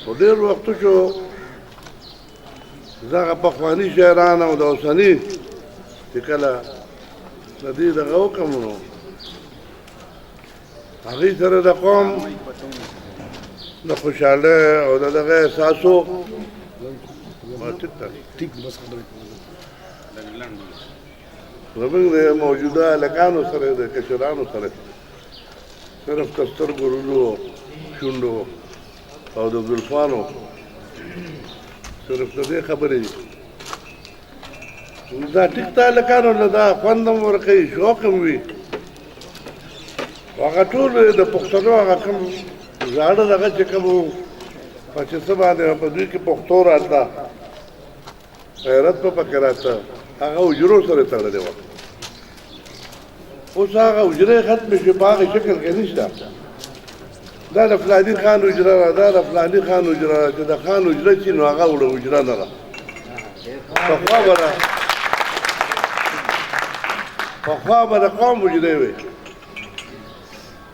خو ډېر وختو شو دغه پخواني شاعران او د اوسني چې کله د دې دغه وکړم نو هغوی سره د قوم د خوشحاله او د دغه احساسو زمونږ د موجوده هلکانو سره د کشرانو سره صرف د سترګو رولو شونډو او د زلفانو صرف د دې خبرې دي دا ټیک ته هلکانو له دا خوند هم ورکوي شوق هم وي هغه ټول د پښتنو هغه کوم زاړه دغه چې کوم په چې څه باندې په دوی کې پښتو راته غیرت په پکې راته هغه حجرو سره تړلی وه اوس هغه حجرې ختمې شوې په هغې شکل کې نشته دا د فلاني خان حجره ده دا د فلاني خان حجره ده چې د خان حجره چې نو هغه وړه حجره نه ده پخوا به د قوم حجرې وې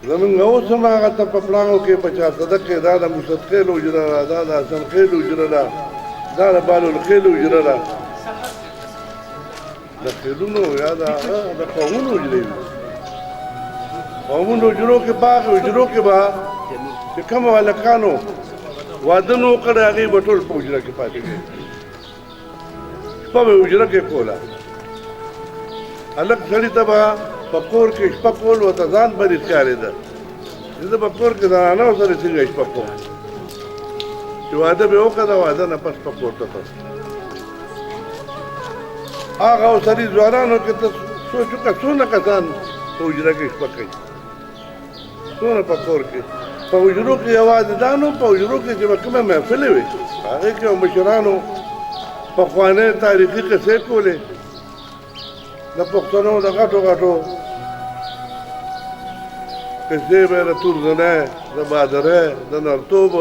زمونږ اوس هم هغه ته په پړانګو کې په چارصدق کې دا د مصدخیل حجره ده دا د حسنخیل حجره ده دا د بالالخیل حجره ده د خیلونو یا د قومونو حجرې وي قومونو حجرو کې باغ حجرو کې به چې کوم هلکانو واده نو وکړی هغې به ټول په حجره کې پاتې کړي شپه به حجره کې کوله هلک سړي ته به په کور کې شپه کول ورته ځان بلې ښکارېده چې زه په کور کې زنانو سره څنګه شپه کوم چې واده به وکړه د واده نه پس په کور ته تل هغه اوسني ځوانانو کې ته سوچ وکړه څونه کسان په حجره کې شپه کوي څونه په کور کې په حجرو کې یوازې دا نو په حجرو کې چې به کومه محفلې وي هغې کې مشرانو پخوانۍ تاریخي قصې کولې د پښتنو د غټو غټو قصې به د تورزنۍ د بادرۍ د نرتوب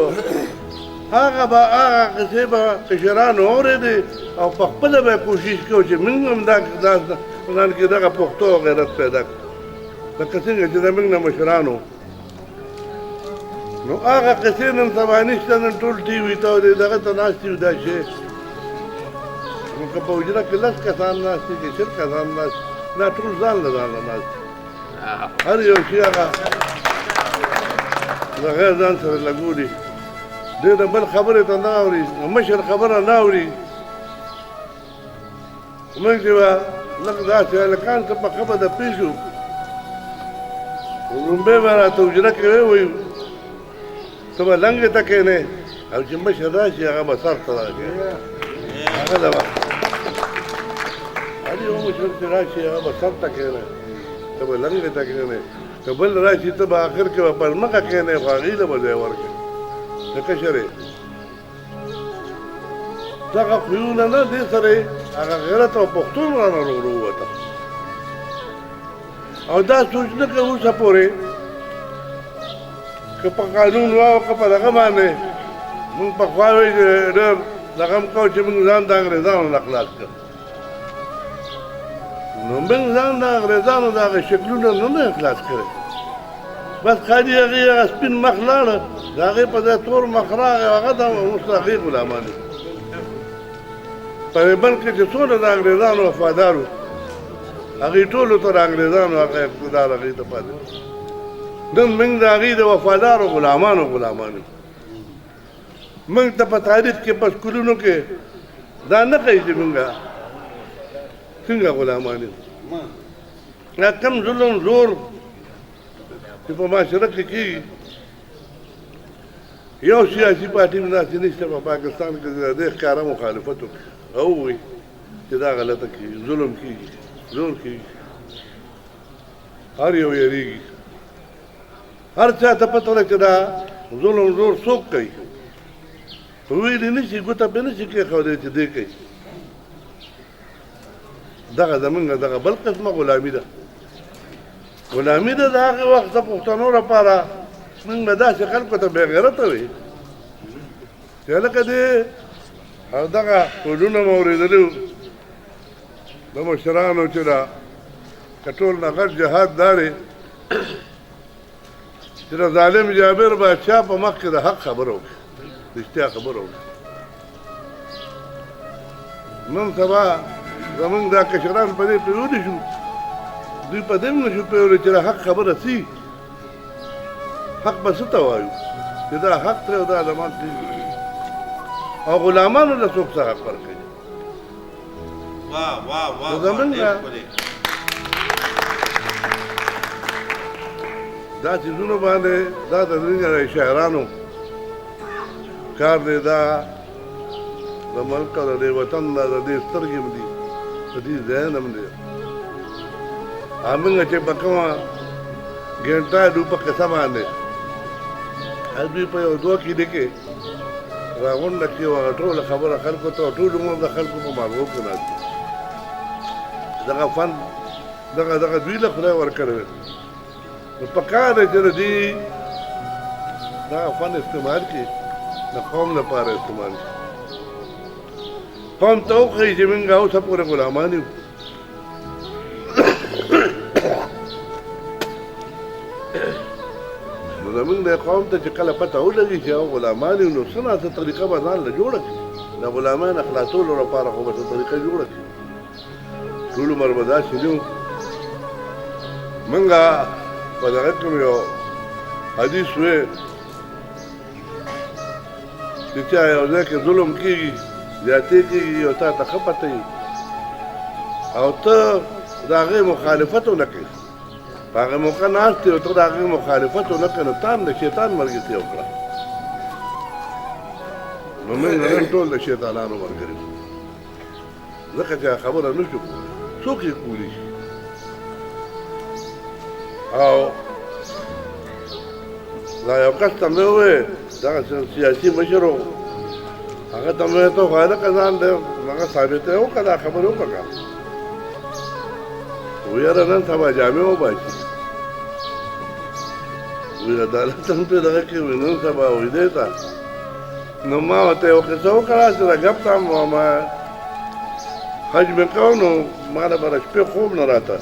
هغه به هغه قصې به کشرانو اورېدې او په خپله به یې کوشش کوو چې موږ هم ځان کې دغه پښتو غیرت پیدا کړو لکه څنګه چې زموږ نه مشرانو نو هغه قصې نن سبا نشته نن ټول ټي وي ته او دغه ته ناست یو دا شی نو که په حجره کې 10 کسان ناست دي که 20 کسان ناست دا ټول ځان له ځانه ناست هر یو شي هغه د غیر ځان سره لګولي دی د بل خبرې ته نه اوري مشر خبره نه اوري موږ چې به لږ داسې هلکان که په خبره د پېښو لومبۍ به راته حجره کې ووایو ته به لنګې ته کښېنې او چې مشر راشي هغه به سر ته راشي هغه ده به هر یو مشر چې راشي هغه به سر ته کښېنې ته به لنګې ته کښېنې که بل راشي ته به آخر کې به پر مخه کښېنې خو هغې له به ځای ورکړې د کشرې دغه خویونه نه دې سره هغه غیرت او پښتون رانه ووته او دا سوچ نه کوي اوسه پورې که په قانون وه او که په دغه باندې مونږ پخوا وایي چې ډېر دغه هم کوو چې مونږ ځان د انګرېزانو نه خلاص کړو نو موږ ځان د انګرېزانو د هغه شکلونه نه خلاص کړی بس خالي هغې هغه سپین مخ لاړه د هغې په ځای تور مخ راغی هغه د اوس د هغې غلامان دي په بل کې چې څونه د انګرېزانو وفادار وو هغې ټولو ته د انګرېزانو هغه اقتدار هغې ته پاتې نن موږ د هغې د وفادارو غلامانو موږ ته په تاریخ کې په سکولونو کې دا نه کوي چې موږ څنګه غلامان یو دا کم ظلم زور چې په معاشره کې کېږي یو سیاسي پارټي هم داسې نشته په پاکستان کې د دې ښکاره مخالفت وکړي او ووایي چې دا غلطه کېږي ظلم کېږي زور کېږي هر یو یېرېږي هر چا ته پته ده چې دا ظلم زور څوک کوي ویلې نه شي ګوته پرې نه شي کېښودی چې دی کوي دغه زمونږ دغه بل قسمه غلامي ده غلامي ده د هغې وخت د پښتنو لپاره موږ به داسې خلکو ته بې غیرته وي چې هلکه دې او دغه ټولونه مو اورېدلي وو د مشرانو چې دا که ټول نه غټ جهاد دا دی چې د ظالم جابر بادشاه په مخ کې د حق خبره وکړي رښتیا خبره وکړه. نن سبا زمونږ دا کشران په دې پرېوتي شو، دوی په دې هم نشو پوهېدلی چې د حق خبره سي، حق به څه ته وایو چې دا حق دی او دا زمان دی، او غلامانو له څوک څه حق ورکوي. زمونږ دا چیزونو باندې دا د ځینې شاعرانو کار دی، دا د ملک او د دې وطن دا د دې سترګې هم دي، د دې ذهن هم دی. همونږ چې په کومه ګنټه دوی په قصه باندې دوی په یو دوه کیلې کې راغونډه کړي وه، ټوله خبره خلکو ته، ټول عمر د خلکو په مارغو کې ناست دي. دغه فن دغه دوی له خدای ورکړی دی، نو په کار دی چې د دې دغه فن استعمال کړي، د قوم لپاره استعمال کړي، قوم ته وښایي چې موږ اوسه پورې غلامان یو. نو زمونږ د قوم ته چې کله پته ولګي چې هغه غلامان یو، نو څه نه څه طریقه به ځان له جوړه کړي، د غلامان خلاصولو لپاره خو به څه طریقه جوړه کړي. ټول عمر به داسې نه وو. موږ په دغه کې یو حدیث وی چې چا یو ځای کې ظلم کېږي، زیاتې کېږي، او تا ته ښه پته وي او ته د هغې مخالفت ونه کړې، په هغې موقع ناست یې او ته د هغې مخالفت ونه کړې، نو تا هم د شیطان ملګرتیا وکړه. نو موږ نن ټول د شیطانانو ملګري شو، ځکه چې خبره نه شو کولی، څوک یې کولی شي. او دا یو کس ته مې وویل، دغه سیاسي مشر و، هغه ته مې ویل ته خو هلکه ځان دی هغه ثابته یې وکړه، دا خبرې وکړه. وی یاره نن سبا جامې وباسي، وی عدالت هم پرې دغه کې وي، نن سبا وی دی ته. نو ما ورته یو قصه وکړه چې د ګپ ته ما حج مې کوم، نو ما له به شپې خوب نه راته،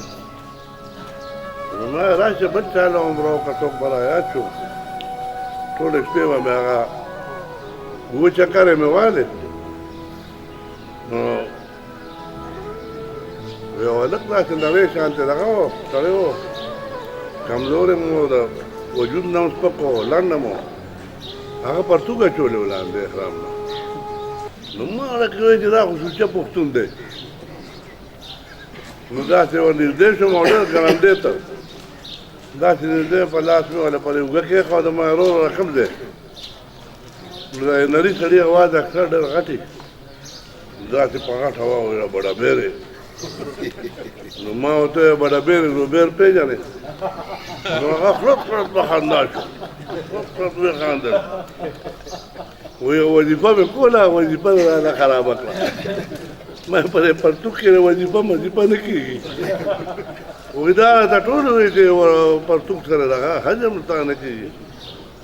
نو ما راشه بل چا له عمره وکړه، څوک به رایاد شو، ټوله شپې به مې هغه اووه چکرې مې والې. نو یو هلک داسې نری شانتې دغه و، سړی و، کمزوری م و، د وجود نه هم سپک و، لنډ م و، هغه پرتوګ اچولی و لاندې احرام نه. نو ما هلک وایي چې دا خو سوچه پښتون دی. نو داسې ورنږدې شوم او ډېر ګړندې ته داسې نږدې په لاس مې ولا پرې اوږه کېښوده، ما ورور رقم دی. نو د نري سړي اواز اکثر ډېر غټي، داسې په غټ هوا وویله بډابېرې. نو ما ورته وویل بډابېرې روبېر پېژنې؟ نو هغه خلط خلط په خندا شو، خلط خلط وخندل. وی وظیفه مې کوله، وظیفه مې رانه خرابه کړه. ما په دې پرتوګ کې وظیفه مظیفه نه کېږي. وی دا راته ټول وایي چې پرتوګ سره دغه حجم ته نه کېږي.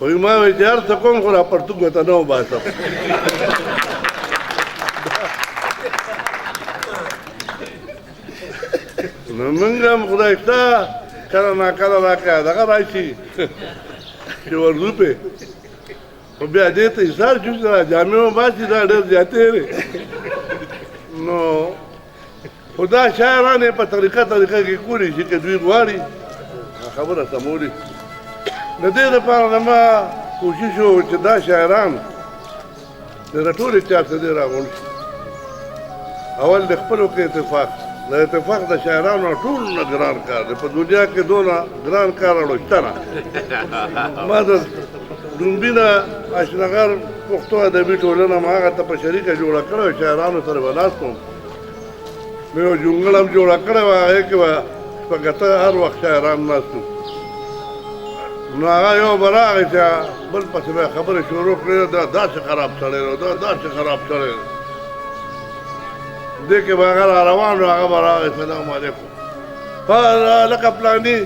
وی ما وایي چې هر څه کوم خو را پرتوګ مې ته نه وباسم. نو موږ هم خدای شته کله ناکله راکړه دغه راشي چې ورځو پې، خو بیا دې ته ایثار شو چې جامې وباسي، دا ډېر زیاتې دی. نو خو دا شاعران یې په طریقه کې کولی شي، که دوی غواړي خبره سمولی. د دې دپاره زما کوشش و چې دا شاعران د ټولې چارې څخه راغونډ شي. اول د خپلو کې اتفاق، د اتفاق د شاعرانو ټول نه ګران کار دی، په دنیا کې دونه ګران کار اړو شته نه. ما د ډومبي نه اشنغر پښتو ادبي ټولنه ما هغه ته په شریکه جوړه کړې وه، شاعرانو سره به ناست وم، مې یو جونګړه هم جوړه کړې وه، هغې کې به شپږ اته هر وخت شاعران ناست وو. نو هغه یو به راغی چې بل پسې به یې خبرې شروع کړې، دا داسې خراب سړی دی، دا داسې خراب سړی دی. دې کې به هغه را روان و، هغه به راغی سلام علیکم لکه پلاني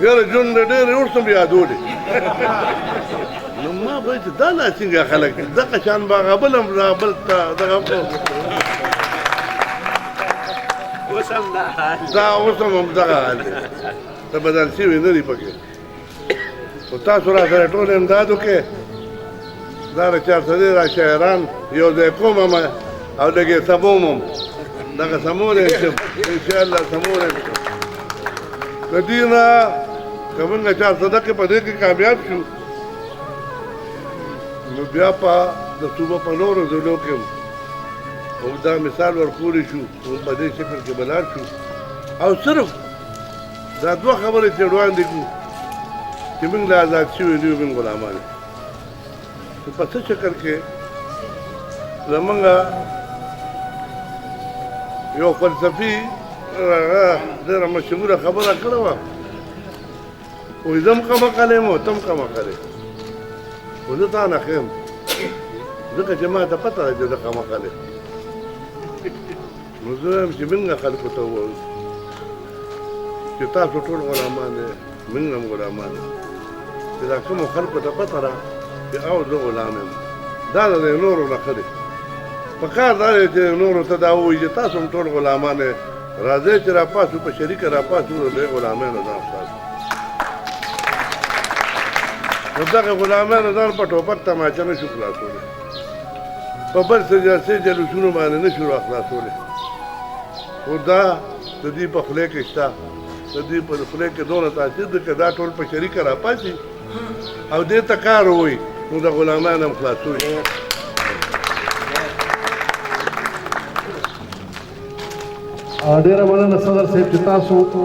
یاره ژوند مې ډېرې اوس هم یادولې. نو ما به چې دا لا څنګه خلک دي، دغه شان به هغه بل هم بل ته دغه دا اوس هم همدغه حال دی، ته بدل شوي نه دي پکې. خو تاسو را سره ټول امداد وکړئ، دا د چارسدې را شاعران یو ځای کوم هم او لږې سموم هم دغه سمولی شم انشاءالله سمولی شم د دې نه که موږ چارسده کې په دې کې کامیاب شو نو بیا په د صوبه په نورو ضلعو کې هم دا مثال ورکولی شو په دې شکل کې به لاړ شو او صرف دا دوه خبرې چې وړاندې کړو چې موږ له آزاد شوي نه یو موږ غلامان یو په څه شکل کې زمونږ یو فلسفي ډېره مشهوره خبره کړې وه وایي زه هم قمقل یم او ته هم قمقل یې خو زه تا نه ښه یم ځکه چې ما ته پته ده چې زه قمقل یم نو زه وایم چې موږ خلکو ته ووایو چې تاسو ټول غلامان دی موږ هم غلامان یو چې دا کومو خلکو ته پته ده چې او زه غلام یم دا د نورو نه ښه دی په کار دا دی چې نورو ته دا ووایي چې تاسو هم ټول غلامان یې راځئ چې راپاسو په شریکه راپاسو د دې غلامیانو ځان خلاصو نو دغه غلامیانو ځان په ټوپک تماچه نه شو خلاصولی په بل څه جلسې جلوسونو باندې نه شو راخلاصولی خو دا د دې په خولې کې شته د دې په خولې کې دونه تاثیر دی که دا ټول په شریکه راپاسي او دې ته کار ووایي نو د غلامان هم خلاصوي ډېره مننه صدر صاحب چې تاسو